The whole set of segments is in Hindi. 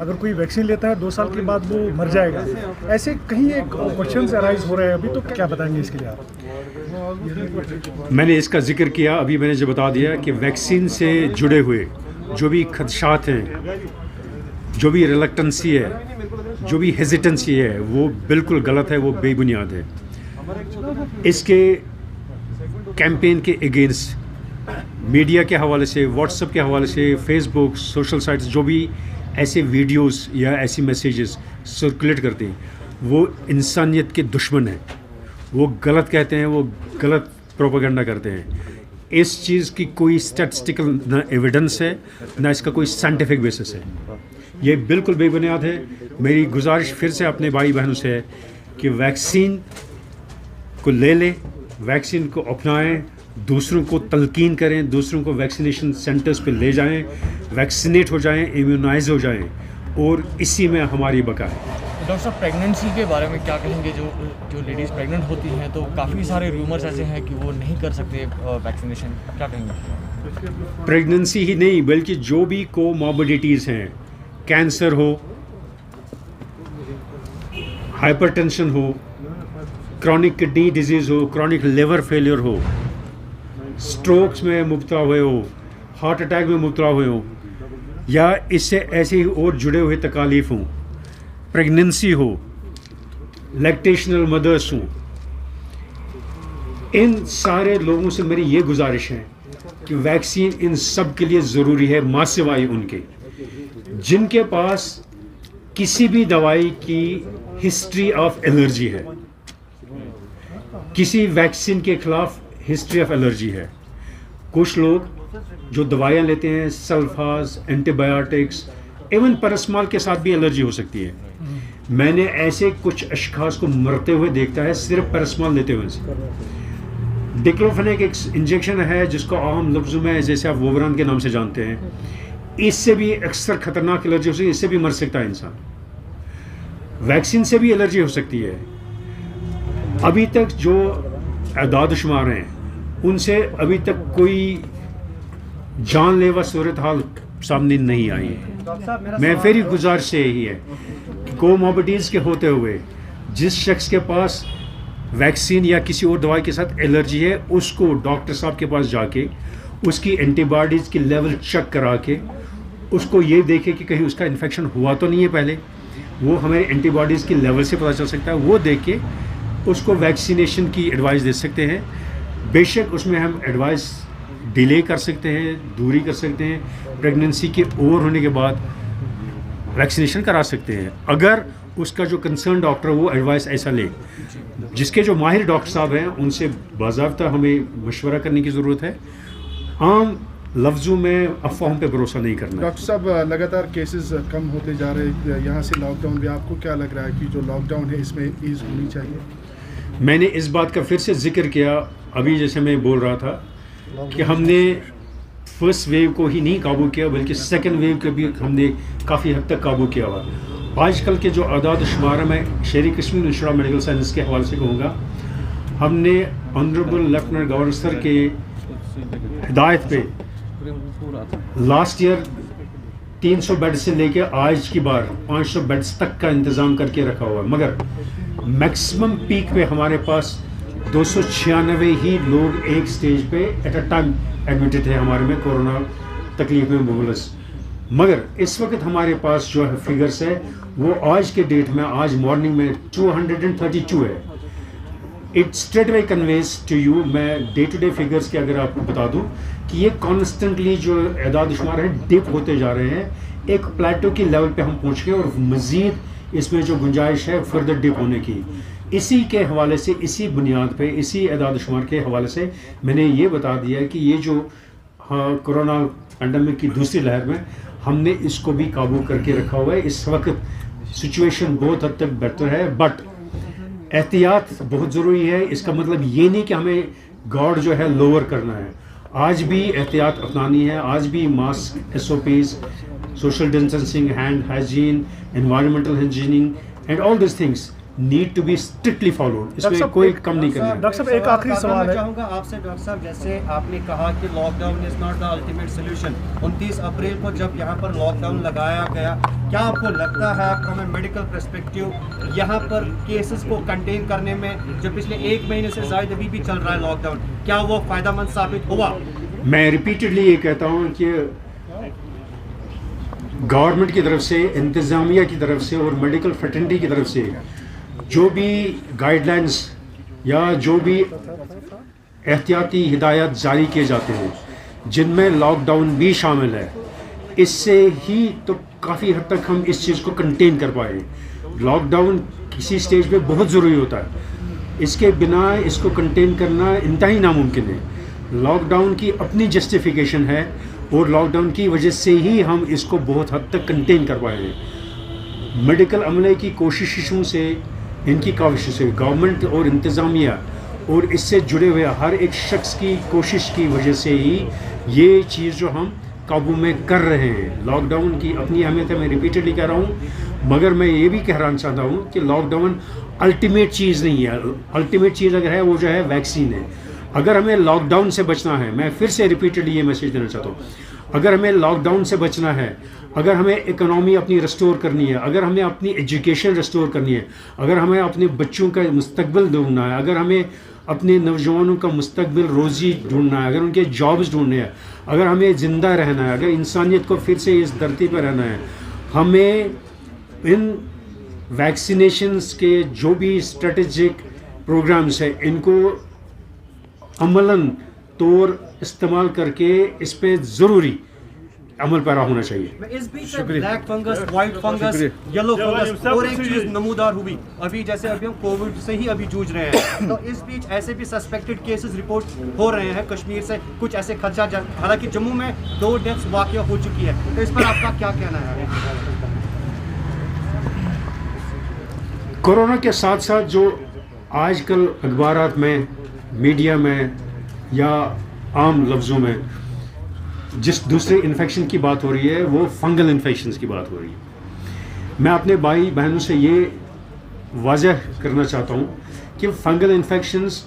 अगर कोई वैक्सीन लेता है 2 साल के बाद वो मर जाएगा। ऐसे कहीं एक क्वेश्चन अराइज हो रहे हैं अभी, तो क्या बताएंगे इसके लिए आप? मैंने इसका जिक्र किया, अभी मैंने जो बता दिया कि वैक्सीन से जुड़े हुए जो भी खदशात हैं, जो भी रिलक्टेंसी है, जो भी हेजिटेंसी है, वो बिल्कुल गलत है, वो बेबुनियाद है। इसके कैंपेन के अगेंस्ट मीडिया के हवाले से, व्हाट्सएप के हवाले से, फेसबुक, सोशल साइट्स जो भी ऐसे वीडियोस या ऐसी मैसेजेस सर्कुलेट करते हैं, वो इंसानियत के दुश्मन हैं। वो गलत कहते हैं, वो गलत प्रोपेगेंडा करते हैं। इस चीज़ की कोई स्टैटिस्टिकल ना एविडेंस है, ना इसका कोई साइंटिफिक बेसिस है। ये बिल्कुल बेबुनियाद है। मेरी गुजारिश फिर से अपने भाई बहनों से है कि वैक्सीन को ले लें, वैक्सीन को अपनाएं, दूसरों को तलकीन करें, दूसरों को वैक्सीनेशन सेंटर्स पे ले जाएं, वैक्सीनेट हो जाएं, इम्यूनाइज हो जाएं, और इसी में हमारी बका है। डॉक्टर साहब, प्रेगनेंसी के बारे में क्या कहेंगे? जो लेडीज़ प्रेग्नेंट होती हैं तो काफ़ी सारे रूमर्स ऐसे हैं कि वो नहीं कर सकते वैक्सीनेशन, क्या कहेंगे? प्रेगनेंसी ही नहीं, बल्कि जो भी कोमॉर्बिडिटीज़ हैं, कैंसर हो, हाइपरटेंशन हो, क्रॉनिक किडनी डिजीज़ हो, क्रॉनिक लिवर फेलियर हो, स्ट्रोक्स में मुब्तला हुए हो, हार्ट अटैक में मुब्तला हुए हो, या इससे ऐसे ही और जुड़े हुए तकालीफ हों, प्रेगनेंसी हो, लैक्टेशनल मदर्स हों, इन सारे लोगों से मेरी ये गुजारिश है कि वैक्सीन इन सब के लिए ज़रूरी है, माँ सिवाय उनके जिनके पास किसी भी दवाई की हिस्ट्री ऑफ एलर्जी है, किसी वैक्सीन के खिलाफ हिस्ट्री ऑफ एलर्जी है। कुछ लोग जो दवाइयाँ लेते हैं, सल्फाज, एंटीबायोटिक्स, इवन पैरासिटामोल के साथ भी एलर्जी हो सकती है। मैंने ऐसे कुछ अशखास को मरते हुए देखता है सिर्फ पैरासिटामोल लेते हुए से। डिक्लोफेनेक एक इंजेक्शन है जिसको आम लफ्ज़ों में जैसे आप वोवरान के नाम से जानते हैं, इससे भी अक्सर खतरनाक एलर्जी हो सकती है, इससे भी मर सकता है इंसान। वैक्सीन से भी एलर्जी हो सकती है। अभी तक जो आदाद शुमार हैं उनसे अभी तक कोई जानलेवा सूरत हाल सामने नहीं आई है। मैं फिर गुजारिश से यही है कि कोमॉर्बिडिटीज़ के होते हुए जिस शख्स के पास वैक्सीन या किसी और दवाई के साथ एलर्जी है, उसको डॉक्टर साहब के पास जाके उसकी एंटीबॉडीज़ की लेवल चेक करा के उसको ये देखे कि कहीं उसका इन्फेक्शन हुआ तो नहीं है पहले, वो हमें एंटीबॉडीज़ की लेवल से पता चल सकता है। वो देख के उसको वैक्सीनेशन की एडवाइस दे सकते हैं। बेशक उसमें हम एडवाइस डिले कर सकते हैं, दूरी कर सकते हैं, प्रेगनेंसी के ओवर होने के बाद वैक्सीनेशन करा सकते हैं, अगर उसका जो कंसर्न डॉक्टर वो एडवाइस ऐसा ले। जिसके जो माहिर डॉक्टर साहब हैं उनसे बाज़ाब्ता हमें मशवरा करने की ज़रूरत है। आम लफ्ज़ों में अफवाहों पे भरोसा नहीं करना। डॉक्टर साहब, लगातार केसेस कम होते जा रहे हैं, यहाँ से लॉकडाउन भी, आपको क्या लग रहा है कि जो लॉकडाउन है इसमें ईज़ होनी चाहिए? मैंने इस बात का फिर से जिक्र किया अभी, जैसे मैं बोल रहा था कि हमने फर्स्ट वेव को ही नहीं काबू किया, बल्कि सेकेंड वेव को भी हमने काफ़ी हद तक काबू किया हुआ। आजकल के जो आदाद शुमार मैं शहरी Kashmir institute of medical science के हवाले से कहूँगा, हमने ऑनरेबल लेफ्टिनेंट गवर्नर सर के हिदायत पे लास्ट ईयर 300 बेड से लेके आज की बार 500 बेड्स तक का इंतज़ाम करके रखा हुआ है, मगर मैक्सिमम पीक पे हमारे पास 296 ही लोग एक स्टेज पे एट अ टाइम एडमिटेड थे हमारे में कोरोना तकलीफ में मुबलस। मगर इस वक्त हमारे पास जो है फिगर्स है वो आज के डेट में, आज मॉर्निंग में 232 है। It straightaway conveys to you, मैं डे टू डे फिगर्स के अगर आपको बता दूं कि ये कॉन्स्टेंटली जो एदाद शुमार है डिप होते जा रहे हैं। एक प्लेटो की लेवल पे हम पहुंच गए और मज़ीद इसमें जो गुंजाइश है फर्दर डिप होने की। इसी के हवाले से, इसी बुनियाद पे, इसी एदाद शुमार के हवाले से मैंने ये बता दिया कि ये जो कोरोना पैंडमिक की दूसरी लहर में हमने इसको भी काबू करके रखा हुआ है। इस वक्त सिचुएशन बहुत हद तक बेहतर है, बट एहतियात बहुत ज़रूरी है। इसका मतलब ये नहीं कि हमें गॉड जो है लोअर करना है। आज भी एहतियात अपनानी है, आज भी mask, SOPs, social distancing, hand hygiene, environmental hygiening and all this things need to be strictly followed, इसमें साहब, कोई एक- कम नहीं करना है। डॉक्टर साहब, एक आखिरी सवाल मैं है। चाहूँगा आपसे डॉक्टर साहब, जैसे आपने कहा कि lockdown is not the ultimate solution, 29 अप्रैल को जब यहाँ पर लॉकडाउन लगाया गया, क्या आपको लगता है फ्रॉम ए मेडिकल पर्सपेक्टिव यहाँ पर केसेस को कंटेन करने में जो पिछले 1 महीने से ज़्यादा अभी भी चल रहा है लॉकडाउन, क्या वो फ़ायदेमंद साबित हुआ? मैं रिपीटेडली ये कहता हूँ कि गवर्नमेंट की तरफ से, इंतज़ामिया की तरफ से और मेडिकल फ्रेटर्निटी की तरफ से जो भी गाइडलाइंस या जो भी एहतियाती हिदायत जारी किए जाते हैं, जिनमें लॉकडाउन भी शामिल है, इससे ही तो काफ़ी हद तक हम इस चीज़ को कंटेन कर पाए। लॉकडाउन किसी स्टेज पे बहुत ज़रूरी होता है, इसके बिना इसको कंटेन करना इंतहाई नामुमकिन है। लॉकडाउन की अपनी जस्टिफिकेशन है और लॉकडाउन की वजह से ही हम इसको बहुत हद तक कंटेन कर पाए हैं। मेडिकल अमले की कोशिशों से, इनकी काविशों से, गवर्नमेंट और इंतज़ामिया और इससे जुड़े हुए हर एक शख्स की कोशिश की वजह से ही ये चीज़ जो हम काबू में कर रहे हैं। लॉकडाउन की अपनी अहमियत है, मैं रिपीटेडली कह रहा हूँ, मगर मैं ये भी कहना चाहता हूँ कि लॉकडाउन अल्टीमेट चीज़ नहीं है। अल्टीमेट चीज़ अगर है वो जो है वैक्सीन है। अगर हमें लॉकडाउन से बचना है, मैं फिर से रिपीटेडली ये मैसेज देना चाहता हूँ, अगर हमें लॉकडाउन से बचना है, अगर हमें इकोनॉमी अपनी रिस्टोर करनी है, अगर हमें अपनी एजुकेशन रिस्टोर करनी है, अगर हमें अपने बच्चों का मुस्तकबिल ढूंढना है, अगर हमें अपने नौजवानों का मुस्तकबिल रोज़ी ढूंढना है, अगर उनके जॉब्स ढूंढने हैं, अगर हमें ज़िंदा रहना है, अगर इंसानियत को फिर से इस धरती पर रहना है, हमें इन वैक्सीनेशंस के जो भी स्ट्रेटेजिक प्रोग्राम्स हैं, इनको अमलन तौर इस्तेमाल करके इस पे ज़रूरी अमल पैरा होना चाहिए। इस बीच black fungus, white fungus, yellow fungus और एक चीज नमूदार हुई अभी, जैसे अभी हम कोविड से ही अभी जूझ रहे हैं, तो इस बीच ऐसे भी सस्पेक्टेड केसेस रिपोर्ट हो रहे हैं कश्मीर से, कुछ ऐसे खदशा, हालांकि जम्मू में 2 डेथ्स वाकया हो चुकी है, तो इस पर आपका क्या कहना है? कोरोना के साथ साथ जो आजकल अखबारात में, मीडिया में या आम लफ्ज़ों में जिस दूसरे इन्फेक्शन की बात हो रही है, वो फंगल इन्फेक्शंस की बात हो रही है। मैं अपने भाई बहनों से ये वाज़ह करना चाहता हूँ कि फंगल इन्फेक्शंस,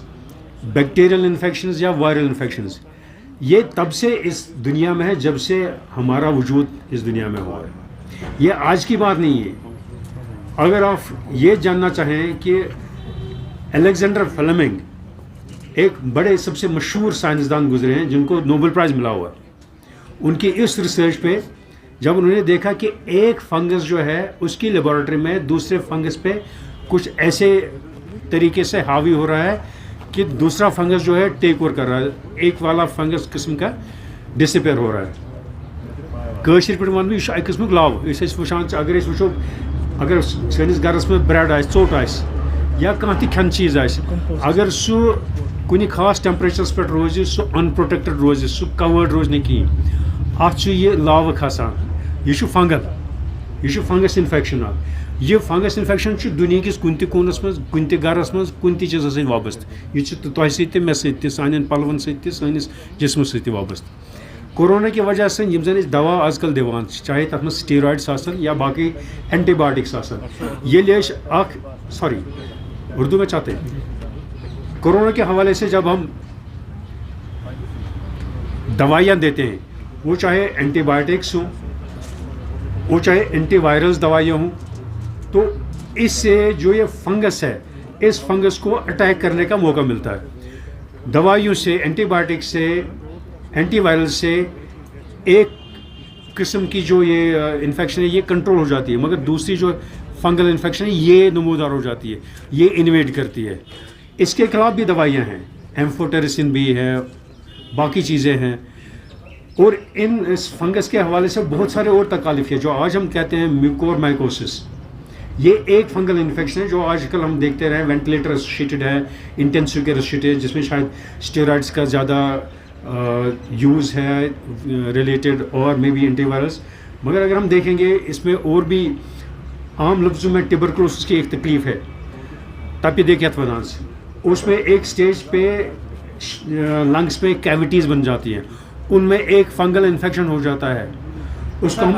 बैक्टीरियल इन्फेक्शंस या वायरल इन्फेक्शंस, ये तब से इस दुनिया में है जब से हमारा वजूद इस दुनिया में हुआ है। ये आज की बात नहीं है। अगर आप ये जानना चाहें कि अलेक्जेंडर फ्लेमिंग एक बड़े सबसे मशहूर साइंसदान गुजरे हैं जिनको नोबेल प्राइज़ मिला हुआ है, उनकी इस रिसर्च पे जब उन्होंने देखा कि एक फंगस जो है उसकी लेबॉरेटरी में दूसरे फंगस पे कुछ ऐसे तरीके से हावी हो रहा है कि दूसरा फंगस जो है टेक ओवर कर रहा है, एक वाला फंगस किस्म का डिसअपेयर हो रहा है। कशीर पे वन यह किस्म लाव वुचान, अगर वो अगर सैनिस घरस में ब्रेड आ चोट आ या कह खन चीज़ आ, अगर सह कुछ खास टेम्परेचरस पे रोज, सह अनप्रोटेक्टेड रोज, सह कवर्ड रोज कहें, अत यह लाव खसान, यह फंगल, यह फंगस इन्फेक्शन। यह फंगस इन्फेक्शन दुनिया किस कुन कोनस मज, कुन घरस मज, कुन चीज़ सत वाबस्त, यह तह सत मे सत सान पलवन सत सानिस जिस्म सत वाबस्त। कोरोना की वजह से यम जन दवा आजकल दिवान, चाहे तथ में स्टीरॉइड्स आसन या बाकी एंटीबायोटिक्स आसन, ये सॉरी उर्दू में चाहते हैं, कोरोना के हवाले से जब हम दवाइयाँ देते हैं, वो चाहे एंटीबायोटिक्स हों, वो चाहे एंटीवायरल्स दवाइयाँ हों, तो इससे जो ये फंगस है, इस फंगस को अटैक करने का मौका मिलता है। दवाइयों से, एंटीबायोटिक्स से, एंटीवायरल से एक किस्म की जो ये इन्फेक्शन है ये कंट्रोल हो जाती है, मगर दूसरी जो फंगल इन्फेक्शन है ये नमूदार हो जाती है, ये इन्वेड करती है। इसके खिलाफ भी दवाइयाँ हैं, एम्फोटेरिसिन भी है, बाकी चीज़ें हैं, और इस फंगस के हवाले से बहुत सारे और तकालीफ है जो आज हम कहते हैं म्यूकोरमाइकोसिस। ये एक फंगल इन्फेक्शन है जो आजकल हम देखते रहे, वेंटिलेटर एसोसिएटेड है, इंटेंसिव केयर एसोसिएटेड, जिसमें शायद स्टेरॉइड्स का ज़्यादा यूज़ है रिलेटेड, और मे बी एंटीवायरस। मगर अगर हम देखेंगे इसमें और भी आम लफ्ज़ों में ट्यूबरकुलोसिस की एक तकलीफ़ है, तपियत वनान, उसमें एक स्टेज पे लंग्स में कैविटीज़ बन जाती हैं, उनमें एक फंगल इन्फेक्शन हो जाता है, उसको हम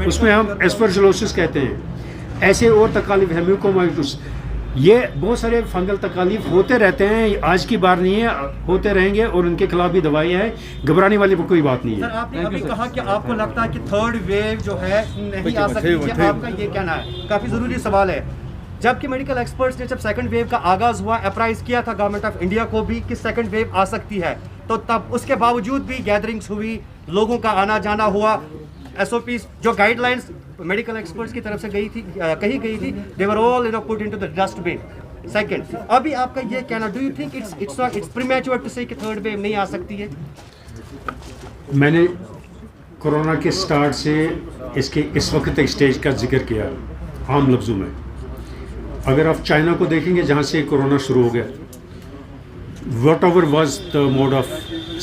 उसमें हम एस्परजिलोसिस कहते हैं। ऐसे और तकालीफ है, म्यूकोमाइकोसिस, ये बहुत सारे फंगल तकालीफ होते रहते हैं, आज की बार नहीं है, होते रहेंगे और उनके खिलाफ भी दवाइयाँ हैं, घबराने वाली कोई बात नहीं सर है। आपने अभी कहा कि आपको लगता है कि थर्ड वेव जो है नहीं आ सकती है, आपका ये कहना है, काफ़ी ज़रूरी सवाल है। जबकि मेडिकल एक्सपर्ट्स ने जब सेकंड वेव का आगाज़ हुआ अप्राइज किया था गवर्नमेंट ऑफ इंडिया को भी कि सेकंड वेव आ सकती है, तो तब उसके बावजूद भी गैदरिंग्स हुई, लोगों का आना जाना हुआ, SOPs जो गाइडलाइंस मेडिकल एक्सपर्ट्स की तरफ से कही गई थी, they were all put into the dustbin. Second, अभी आपका ये कहना, do you think it's premature to say कि थर्ड वेव नहीं आ सकती है? मैंने कोरोना के स्टार्ट से इसके इस वक्त तक स्टेज का जिक्र किया आम लफ्ज़ों में। अगर आप चाइना को देखेंगे जहाँ से कोरोना शुरू हो गया, what ever was the mode of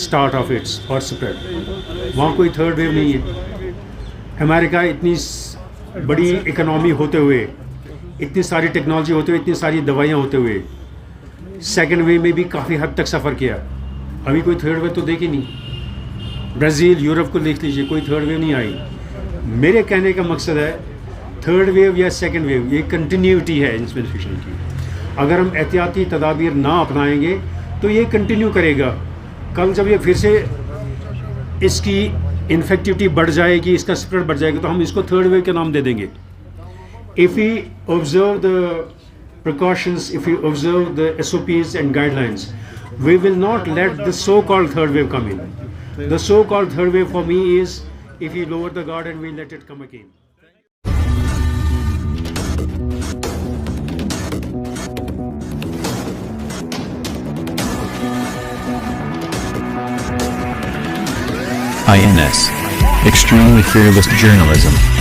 start of its और स्प्रेड, वहाँ कोई थर्ड वेव नहीं है। अमेरिका इतनी बड़ी इकनॉमी होते हुए, इतनी सारी टेक्नोलॉजी होते हुए, इतनी सारी दवाइयाँ होते हुए, सेकेंड वेव में भी काफ़ी हद तक सफ़र किया, अभी कोई थर्ड वेव तो देखी नहीं। ब्राज़ील, यूरोप को देख लीजिए, कोई थर्ड वेव नहीं आई। मेरे कहने का मकसद है थर्ड वेव या सेकेंड वेव, ये कंटिन्यूटी है इन्फेक्शन की। अगर हम एहतियाती तदाबीर ना अपनाएंगे तो ये कंटिन्यू करेगा। कल जब ये फिर से इसकी इन्फेक्टिविटी बढ़ जाएगी, इसका स्प्रेड बढ़ जाएगा, तो हम इसको थर्ड वेव के नाम दे देंगे। If we observe the precautions, if we observe the SOPs and guidelines, we will not let the so-called third wave come in. The so-called third wave for me is if we lower the guard and we let it come again. INS. Extremely fearless journalism.